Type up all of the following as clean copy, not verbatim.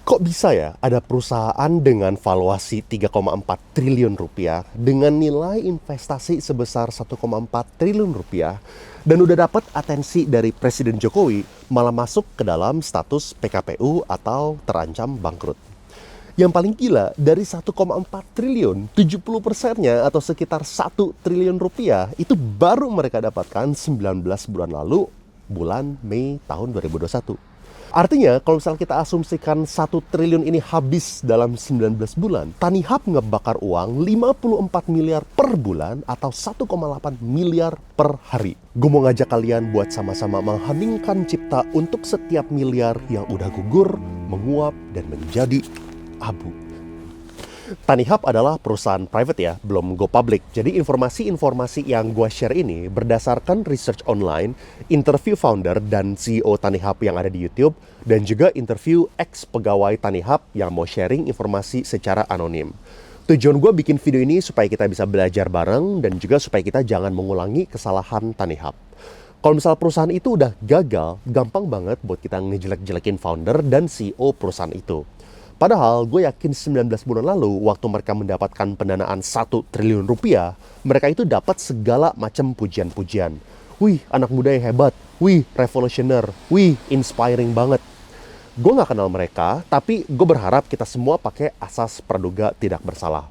Kok bisa ya ada perusahaan dengan valuasi 3,4 triliun rupiah dengan nilai investasi sebesar 1,4 triliun rupiah dan udah dapat atensi dari Presiden Jokowi malah masuk ke dalam status PKPU atau terancam bangkrut. Yang paling gila, dari 1,4 triliun, 70%-nya atau sekitar 1 triliun rupiah itu baru mereka dapatkan 19 bulan lalu, bulan Mei tahun 2021. Artinya, kalau misalnya kita asumsikan 1 triliun ini habis dalam 19 bulan, Tanihub ngebakar uang 54 miliar per bulan atau 1,8 miliar per hari. Gue mau ngajak kalian buat sama-sama mengheningkan cipta untuk setiap miliar yang udah gugur, menguap, dan menjadi abu. Tanihub adalah perusahaan private ya, belum go public. Jadi informasi-informasi yang gue share ini berdasarkan research online, interview founder dan CEO Tanihub yang ada di YouTube, dan juga interview ex-pegawai Tanihub yang mau sharing informasi secara anonim. Tujuan gue bikin video ini supaya kita bisa belajar bareng dan juga supaya kita jangan mengulangi kesalahan Tanihub. Kalau misal perusahaan itu udah gagal, gampang banget buat kita ngejelek-jelekin founder dan CEO perusahaan itu. Padahal gue yakin 19 bulan lalu waktu mereka mendapatkan pendanaan 1 triliun rupiah, mereka itu dapat segala macam pujian-pujian. Wih, anak muda yang hebat. Wih, revolusioner. Wih, inspiring banget. Gue gak kenal mereka, tapi gue berharap kita semua pakai asas praduga tidak bersalah.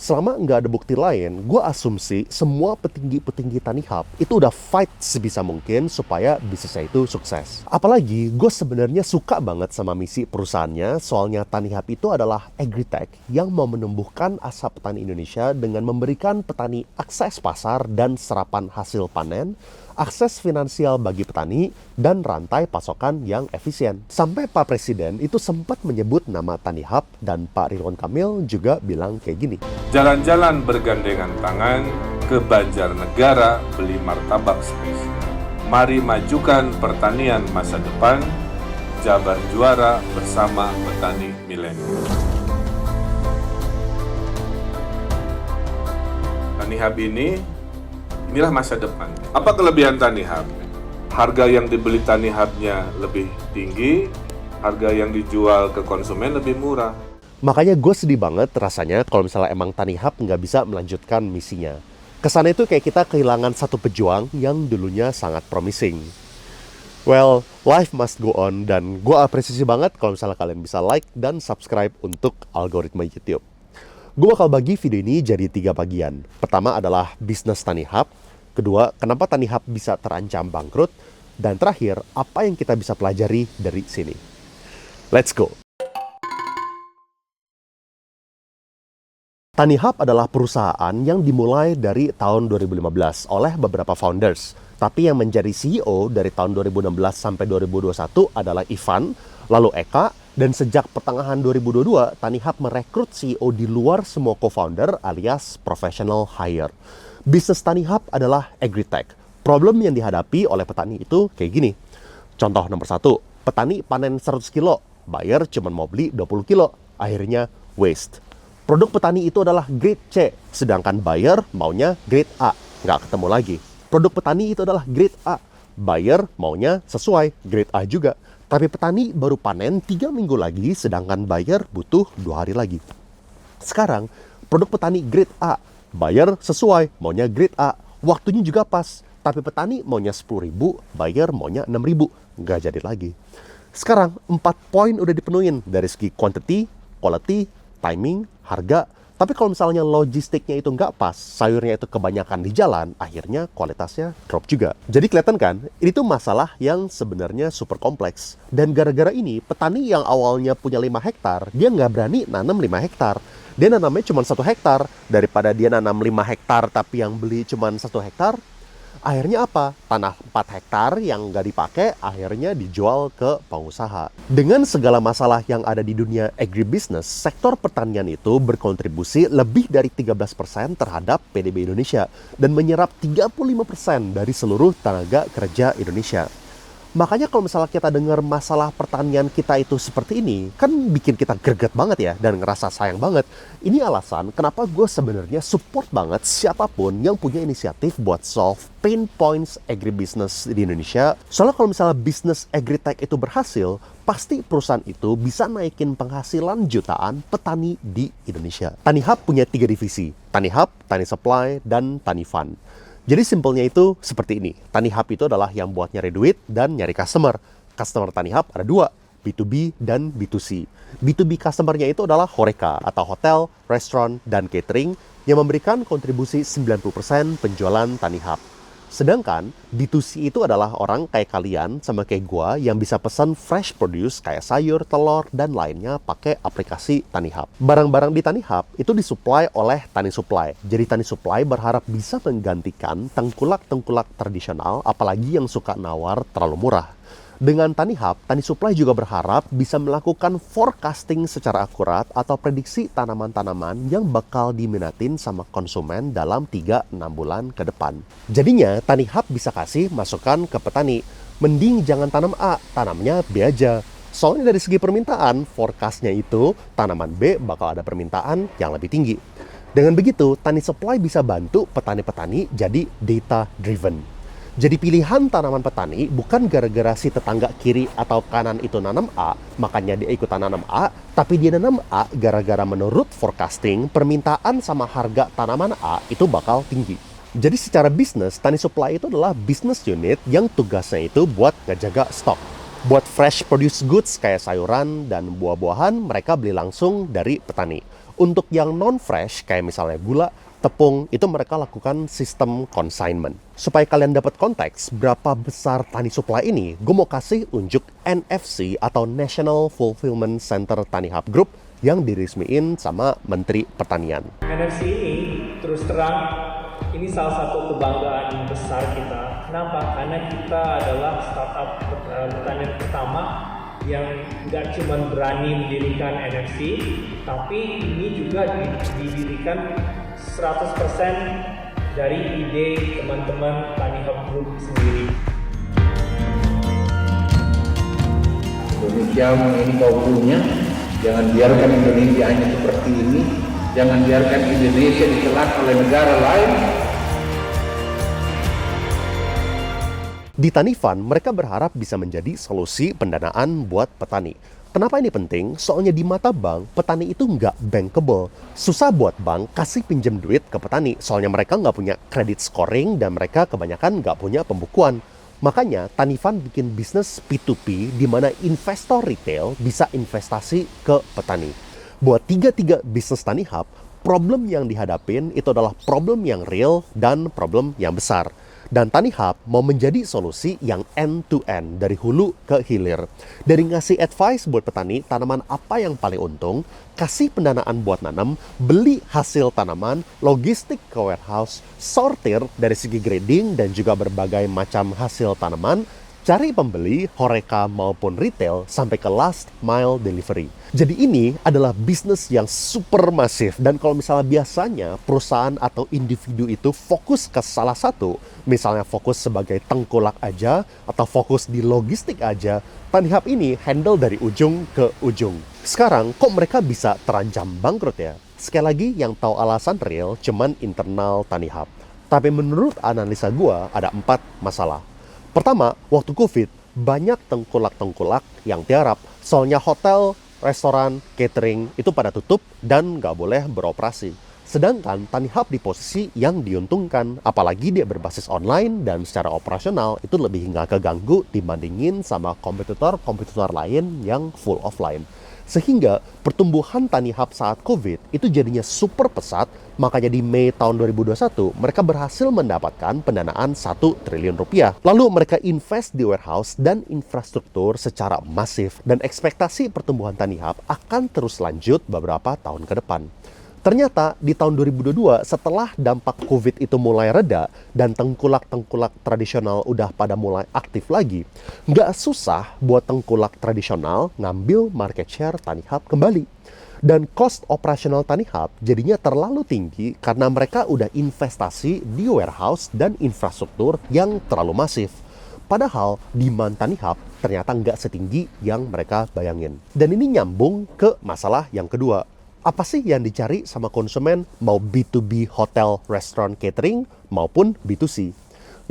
Selama nggak ada bukti lain, gue asumsi semua petinggi-petinggi Tanihub itu udah fight sebisa mungkin supaya bisnisnya itu sukses. Apalagi gue sebenarnya suka banget sama misi perusahaannya, soalnya Tanihub itu adalah agritech yang mau menumbuhkan asap petani Indonesia dengan memberikan petani akses pasar dan serapan hasil panen, akses finansial bagi petani, dan rantai pasokan yang efisien. Sampai Pak Presiden itu sempat menyebut nama Tanihub dan Pak Ridwan Kamil juga bilang kayak gini. Jalan-jalan bergandengan tangan ke Banjarnegara beli martabak spesial. Mari majukan pertanian masa depan, Jabar juara bersama petani milenial. Tanihub inilah masa depan. Apa kelebihan Tanihub? Harga yang dibeli Tanihubnya lebih tinggi, harga yang dijual ke konsumen lebih murah. Makanya gue sedih banget rasanya kalau misalnya emang Tanihub nggak bisa melanjutkan misinya. Kesannya itu kayak kita kehilangan satu pejuang yang dulunya sangat promising. Well, life must go on dan gue apresiasi banget kalau misalnya kalian bisa like dan subscribe untuk algoritma YouTube. Gue bakal bagi video ini jadi 3 bagian. Pertama adalah bisnis Tanihub. Kedua, kenapa Tanihub bisa terancam bangkrut. Dan terakhir, apa yang kita bisa pelajari dari sini. Let's go! Tanihub adalah perusahaan yang dimulai dari tahun 2015 oleh beberapa founders. Tapi yang menjadi CEO dari tahun 2016 sampai 2021 adalah Ivan, lalu Eka, dan sejak pertengahan 2022, Tanihub merekrut CEO di luar semua co-founder alias professional hire. Bisnis Tanihub adalah agritech. Problem yang dihadapi oleh petani itu kayak gini. Contoh nomor 1, petani panen 100 kilo, buyer cuma mau beli 20 kilo, akhirnya waste. Produk petani itu adalah grade C, sedangkan buyer maunya grade A, nggak ketemu lagi. Produk petani itu adalah grade A, buyer maunya sesuai, grade A juga. Tapi petani baru panen 3 minggu lagi, sedangkan buyer butuh 2 hari lagi. Sekarang, produk petani grade A, buyer sesuai, maunya grade A, waktunya juga pas. Tapi petani maunya 10.000, buyer maunya 6.000, nggak jadi lagi. Sekarang, 4 poin udah dipenuhin dari segi quantity, quality, timing, harga. Tapi kalau misalnya logistiknya itu nggak pas, sayurnya itu kebanyakan di jalan, akhirnya kualitasnya drop juga. Jadi kelihatan kan, ini tuh masalah yang sebenarnya super kompleks. Dan gara-gara ini, petani yang awalnya punya 5 hektar, dia nggak berani nanam 5 hektar. Dia nanamnya cuma 1 hektar. Daripada dia nanam 5 hektar tapi yang beli cuma 1 hektar, akhirnya apa? Tanah 4 hektar yang nggak dipakai akhirnya dijual ke pengusaha. Dengan segala masalah yang ada di dunia agribusiness, sektor pertanian itu berkontribusi lebih dari 13% terhadap PDB Indonesia dan menyerap 35% dari seluruh tenaga kerja Indonesia. Makanya kalau misalnya kita dengar masalah pertanian kita itu seperti ini, kan bikin kita greget banget ya, dan ngerasa sayang banget. Ini alasan kenapa gue sebenarnya support banget siapapun yang punya inisiatif buat solve pain points agribusiness di Indonesia. Soalnya kalau misalnya bisnis agritech itu berhasil, pasti perusahaan itu bisa naikin penghasilan jutaan petani di Indonesia. TaniHub punya 3 divisi, TaniHub, Tani Supply, dan Tani Fund. Jadi simpelnya itu seperti ini. TaniHub itu adalah yang buat nyari duit dan nyari customer. Customer TaniHub ada 2, B2B dan B2C. B2B customernya itu adalah HoReCa atau hotel, restoran, dan catering yang memberikan kontribusi 90% penjualan TaniHub. Sedangkan B2C itu adalah orang kayak kalian sama kayak gua yang bisa pesan fresh produce kayak sayur, telur, dan lainnya pakai aplikasi TaniHub. Barang-barang di TaniHub itu disuplai oleh Tani Supply. Jadi Tani Supply berharap bisa menggantikan tengkulak-tengkulak tradisional, apalagi yang suka nawar terlalu murah. Dengan TaniHub, Tani Supply juga berharap bisa melakukan forecasting secara akurat atau prediksi tanaman-tanaman yang bakal diminatin sama konsumen dalam 3-6 bulan ke depan. Jadinya, TaniHub bisa kasih masukan ke petani. Mending jangan tanam A, tanamnya B aja. Soalnya dari segi permintaan, forecastnya itu tanaman B bakal ada permintaan yang lebih tinggi. Dengan begitu, Tani Supply bisa bantu petani-petani jadi data-driven. Jadi pilihan tanaman petani bukan gara-gara si tetangga kiri atau kanan itu nanam A, makanya dia ikutan nanam A, tapi dia nanam A gara-gara menurut forecasting, permintaan sama harga tanaman A itu bakal tinggi. Jadi secara bisnis, Tani Supply itu adalah business unit yang tugasnya itu buat ngejaga stok. Buat fresh produce goods kayak sayuran dan buah-buahan, mereka beli langsung dari petani. Untuk yang non-fresh kayak misalnya gula, tepung, itu mereka lakukan sistem consignment. Supaya kalian dapat konteks berapa besar Tani Supply ini, gue mau kasih unjuk NFC atau National Fulfillment Center TaniHub Group yang diresmiin sama Menteri Pertanian. NFC ini terus terang ini salah satu kebanggaan besar kita. Kenapa? Karena kita adalah startup pertanian pertama yang nggak cuma berani mendirikan NFC, tapi ini juga didirikan 100% dari ide teman-teman TaniHub Group sendiri. Indonesia ini baunya, jangan biarkan Indonesia hanya seperti ini, jangan biarkan Indonesia ditelan oleh negara lain. Di Tani Fund, mereka berharap bisa menjadi solusi pendanaan buat petani. Kenapa ini penting? Soalnya di mata bank, petani itu nggak bankable. Susah buat bank kasih pinjam duit ke petani, soalnya mereka nggak punya credit scoring dan mereka kebanyakan nggak punya pembukuan. Makanya, Tani Fund bikin bisnis P2P di mana investor retail bisa investasi ke petani. Buat tiga bisnis TaniHub, problem yang dihadapin itu adalah problem yang real dan problem yang besar. Dan TaniHub mau menjadi solusi yang end-to-end dari hulu ke hilir. Dari ngasih advice buat petani, tanaman apa yang paling untung, kasih pendanaan buat nanam, beli hasil tanaman, logistik ke warehouse, sortir dari segi grading dan juga berbagai macam hasil tanaman, cari pembeli, HoReCa maupun retail, sampai ke last mile delivery. Jadi ini adalah bisnis yang super masif. Dan kalau misalnya biasanya perusahaan atau individu itu fokus ke salah satu, misalnya fokus sebagai tengkulak aja, atau fokus di logistik aja, TaniHub ini handle dari ujung ke ujung. Sekarang, kok mereka bisa terancam bangkrut ya? Sekali lagi, yang tahu alasan real cuman internal TaniHub. Tapi menurut analisa gua, ada 4 masalah. Pertama, waktu COVID, banyak tengkulak-tengkulak yang tiarap. Soalnya hotel, restoran, catering itu pada tutup dan nggak boleh beroperasi. Sedangkan TaniHub di posisi yang diuntungkan, apalagi dia berbasis online dan secara operasional itu lebih nggak keganggu dibandingin sama kompetitor-kompetitor lain yang full offline. Sehingga pertumbuhan TaniHub saat COVID itu jadinya super pesat, makanya di Mei tahun 2021 mereka berhasil mendapatkan pendanaan 1 triliun rupiah. Lalu mereka invest di warehouse dan infrastruktur secara masif dan ekspektasi pertumbuhan TaniHub akan terus lanjut beberapa tahun ke depan. Ternyata di tahun 2022 setelah dampak COVID itu mulai reda dan tengkulak-tengkulak tradisional udah pada mulai aktif lagi, nggak susah buat tengkulak tradisional ngambil market share TaniHub kembali. Dan cost operasional TaniHub jadinya terlalu tinggi karena mereka udah investasi di warehouse dan infrastruktur yang terlalu masif. Padahal demand Tanihub ternyata nggak setinggi yang mereka bayangin. Dan ini nyambung ke masalah yang kedua. Apa sih yang dicari sama konsumen, mau B2B hotel, restoran, catering, maupun B2C?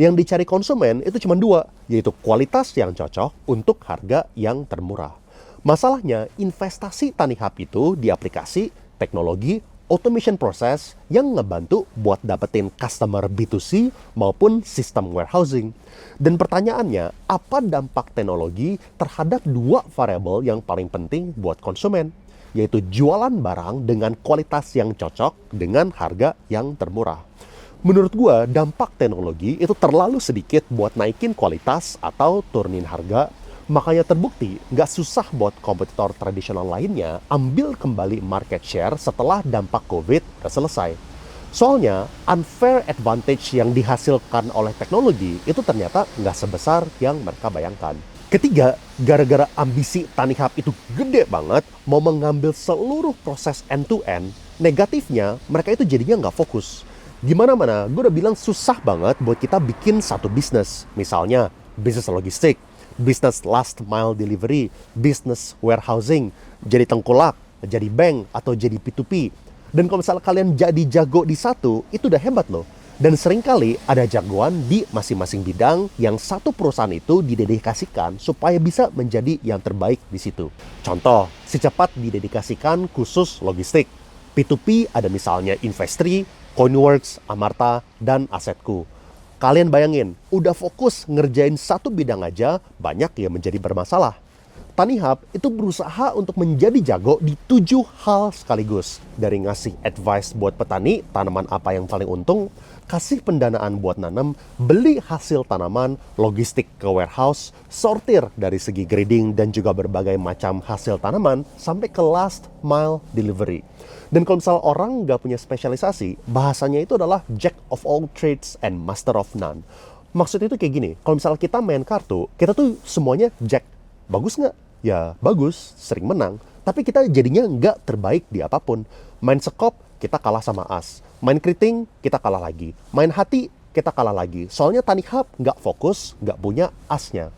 Yang dicari konsumen itu cuma dua, yaitu kualitas yang cocok untuk harga yang termurah. Masalahnya, investasi Tanihub itu di aplikasi, teknologi, automation proses yang ngebantu buat dapetin customer B2C maupun sistem warehousing. Dan pertanyaannya, apa dampak teknologi terhadap dua variabel yang paling penting buat konsumen? Yaitu jualan barang dengan kualitas yang cocok dengan harga yang termurah. Menurut gua, dampak teknologi itu terlalu sedikit buat naikin kualitas atau turunin harga. Makanya terbukti, nggak susah buat kompetitor tradisional lainnya ambil kembali market share setelah dampak COVID udah selesai. Soalnya, unfair advantage yang dihasilkan oleh teknologi itu ternyata nggak sebesar yang mereka bayangkan. Ketiga, gara-gara ambisi Tanihub itu gede banget, mau mengambil seluruh proses end-to-end, negatifnya mereka itu jadinya nggak fokus. Gimana-mana, gue udah bilang susah banget buat kita bikin satu bisnis. Misalnya, bisnis logistik, bisnis last mile delivery, bisnis warehousing, jadi tengkulak, jadi bank, atau jadi P2P. Dan kalau misalnya kalian jadi jago di satu, itu udah hebat loh. Dan seringkali ada jagoan di masing-masing bidang yang satu perusahaan itu didedikasikan supaya bisa menjadi yang terbaik di situ. Contoh, si cepat didedikasikan khusus logistik. P2P ada misalnya Investri, Coinworks, Amarta, dan Asetku. Kalian bayangin, udah fokus ngerjain satu bidang aja, banyak yang menjadi bermasalah. Tanihub itu berusaha untuk menjadi jago di 7 hal sekaligus. Dari ngasih advice buat petani, tanaman apa yang paling untung, kasih pendanaan buat nanam, beli hasil tanaman, logistik ke warehouse, sortir dari segi grading dan juga berbagai macam hasil tanaman, sampai ke last mile delivery. Dan kalau misalnya orang nggak punya spesialisasi, bahasanya itu adalah jack of all trades and master of none. Maksudnya itu kayak gini, kalau misalnya kita main kartu, kita tuh semuanya jack. Bagus nggak? Ya bagus, sering menang. Tapi kita jadinya nggak terbaik di apapun. Main sekop, kita kalah sama as. Main keriting, kita kalah lagi. Main hati, kita kalah lagi. Soalnya Tanihub nggak fokus, nggak punya asnya.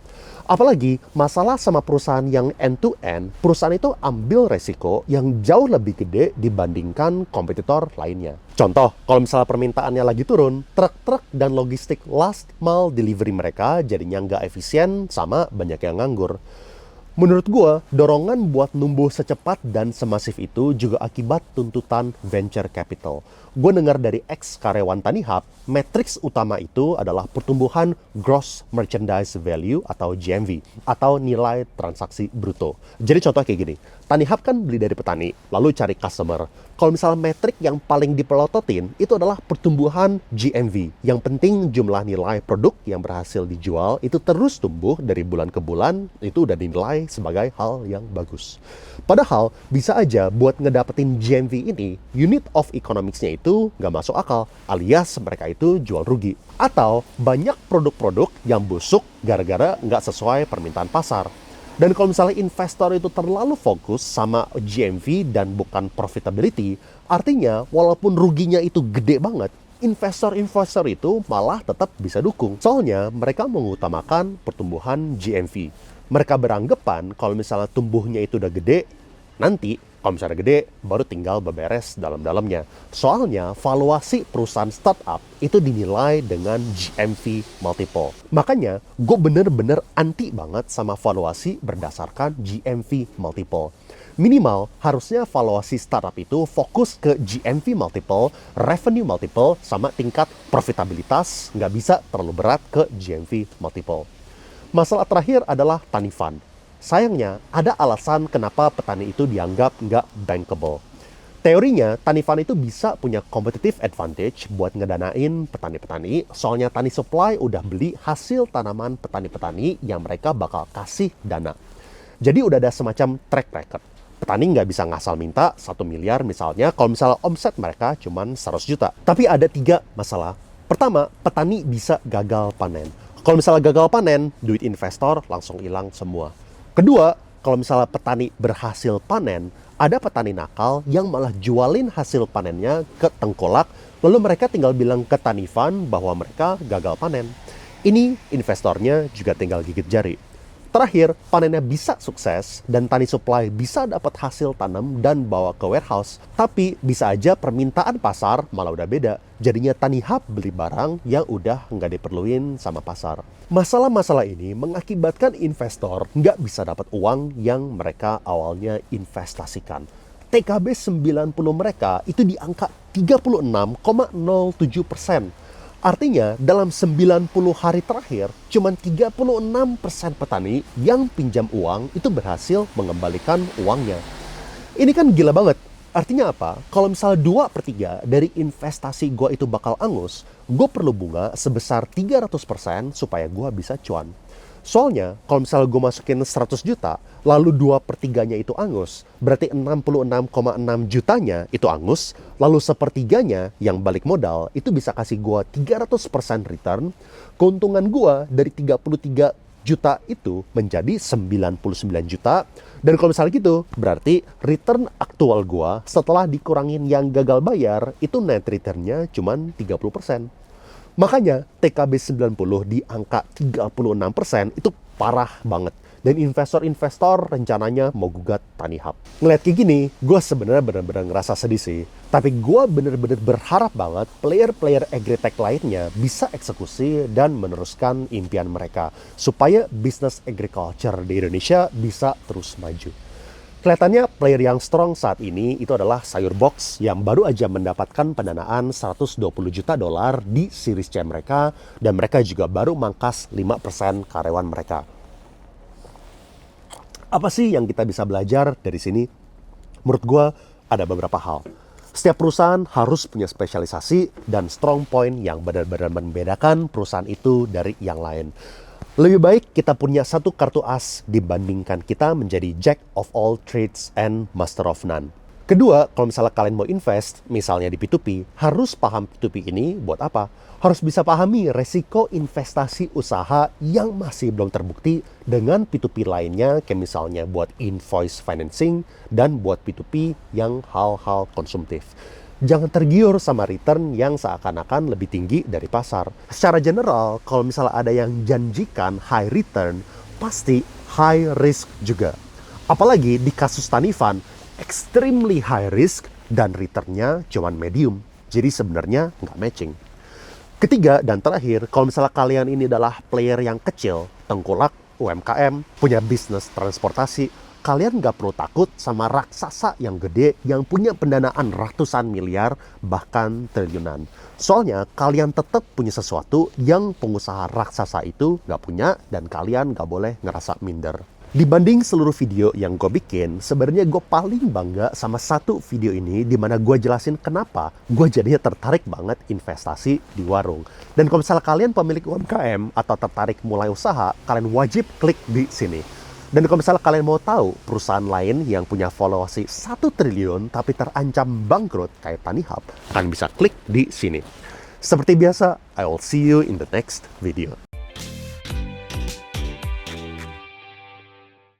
Apalagi masalah sama perusahaan yang end-to-end, perusahaan itu ambil resiko yang jauh lebih gede dibandingkan kompetitor lainnya. Contoh, kalau misalnya permintaannya lagi turun, truk-truk dan logistik last mile delivery mereka jadinya nggak efisien sama banyak yang nganggur. Menurut gue, dorongan buat numbuh secepat dan semasif itu juga akibat tuntutan venture capital. Gue dengar dari ex-karyawan Tanihub, matriks utama itu adalah pertumbuhan gross merchandise value atau GMV, atau nilai transaksi bruto. Jadi contoh kayak gini, Tanihub kan beli dari petani, lalu cari customer. Kalau misalnya metrik yang paling dipelototin, itu adalah pertumbuhan GMV. Yang penting jumlah nilai produk yang berhasil dijual itu terus tumbuh dari bulan ke bulan, itu udah dinilai sebagai hal yang bagus. Padahal bisa aja buat ngedapetin GMV ini, unit of economics-nya itu nggak masuk akal, alias mereka itu jual rugi. Atau banyak produk-produk yang busuk gara-gara nggak sesuai permintaan pasar. Dan kalau misalnya investor itu terlalu fokus sama GMV dan bukan profitability, artinya walaupun ruginya itu gede banget, investor-investor itu malah tetap bisa dukung. Soalnya mereka mengutamakan pertumbuhan GMV. Mereka beranggapan kalau misalnya tumbuhnya itu udah gede, nanti kalau misalnya gede, baru tinggal beberes dalam-dalamnya. Soalnya valuasi perusahaan startup itu dinilai dengan GMV multiple. Makanya gue bener-bener anti banget sama valuasi berdasarkan GMV multiple. Minimal harusnya valuasi startup itu fokus ke GMV multiple, revenue multiple, sama tingkat profitabilitas, nggak bisa terlalu berat ke GMV multiple. Masalah terakhir adalah Tanifund. Sayangnya, ada alasan kenapa petani itu dianggap nggak bankable. Teorinya, Tanifund itu bisa punya competitive advantage buat ngedanain petani-petani, soalnya Tani Supply udah beli hasil tanaman petani-petani yang mereka bakal kasih dana. Jadi udah ada semacam track record. Petani nggak bisa ngasal minta 1 miliar misalnya, kalau misalnya omset mereka cuma 100 juta. Tapi ada 3 masalah. Pertama, petani bisa gagal panen. Kalau misalnya gagal panen, duit investor langsung hilang semua. Kedua, kalau misalnya petani berhasil panen, ada petani nakal yang malah jualin hasil panennya ke tengkolak, lalu mereka tinggal bilang ke Tanifund bahwa mereka gagal panen. Ini investornya juga tinggal gigit jari. Terakhir, panennya bisa sukses dan tani supply bisa dapat hasil tanam dan bawa ke warehouse. Tapi bisa aja permintaan pasar malah udah beda. Jadinya tani hub beli barang yang udah nggak diperluin sama pasar. Masalah-masalah ini mengakibatkan investor nggak bisa dapat uang yang mereka awalnya investasikan. TKB 90 mereka itu di angka 36,07%. Artinya, dalam 90 hari terakhir, cuma 36% petani yang pinjam uang itu berhasil mengembalikan uangnya. Ini kan gila banget. Artinya apa? Kalau misalnya 2/3 dari investasi gue itu bakal angus, gue perlu bunga sebesar 300% supaya gue bisa cuan. Soalnya, kalau misalnya gue masukin 100 juta, lalu 2/3-nya itu angus, berarti 66,6 jutanya itu angus, lalu 1/3-nya yang balik modal, itu bisa kasih gue 300% return, keuntungan gue dari 33 juta itu menjadi 99 juta, dan kalau misalnya gitu, berarti return aktual gue setelah dikurangin yang gagal bayar, itu net return-nya cuma 30%. Makanya TKB 90 di angka 36% itu parah banget. Dan investor-investor rencananya mau gugat Tani Hub. Ngeliat kayak gini, gue sebenarnya benar-benar ngerasa sedih sih. Tapi gue benar-benar berharap banget player-player agritech lainnya bisa eksekusi dan meneruskan impian mereka. Supaya bisnis agriculture di Indonesia bisa terus maju. Kelihatannya player yang strong saat ini itu adalah Sayur Box yang baru aja mendapatkan pendanaan 120 juta dolar di Series C mereka, dan mereka juga baru mangkas 5% karyawan mereka. Apa sih yang kita bisa belajar dari sini? Menurut gue ada beberapa hal. Setiap perusahaan harus punya spesialisasi dan strong point yang benar-benar membedakan perusahaan itu dari yang lain. Lebih baik kita punya satu kartu as dibandingkan kita menjadi jack of all trades and master of none. Kedua, kalau misalnya kalian mau invest, misalnya di P2P, harus paham P2P ini buat apa? Harus bisa pahami resiko investasi usaha yang masih belum terbukti dengan P2P lainnya, kayak misalnya buat invoice financing dan buat P2P yang hal-hal konsumtif. Jangan tergiur sama return yang seakan-akan lebih tinggi dari pasar. Secara general, kalau misalnya ada yang janjikan high return, pasti high risk juga. Apalagi di kasus Tanifan, extremely high risk dan returnnya cuma medium. Jadi sebenarnya nggak matching. Ketiga dan terakhir, kalau misalnya kalian ini adalah player yang kecil, tengkulak, UMKM, punya bisnis transportasi, kalian nggak perlu takut sama raksasa yang gede yang punya pendanaan ratusan miliar bahkan triliunan. Soalnya kalian tetap punya sesuatu yang pengusaha raksasa itu nggak punya, dan kalian nggak boleh ngerasa minder. Dibanding seluruh video yang gue bikin, sebenarnya gue paling bangga sama satu video ini di mana gue jelasin kenapa gue jadinya tertarik banget investasi di warung. Dan kalau misalnya kalian pemilik UMKM atau tertarik mulai usaha, kalian wajib klik di sini. Dan kalau misalnya kalian mau tahu perusahaan lain yang punya valuasi 1 triliun tapi terancam bangkrut kayak Tani Hub, kalian bisa klik di sini. Seperti biasa, I will see you in the next video.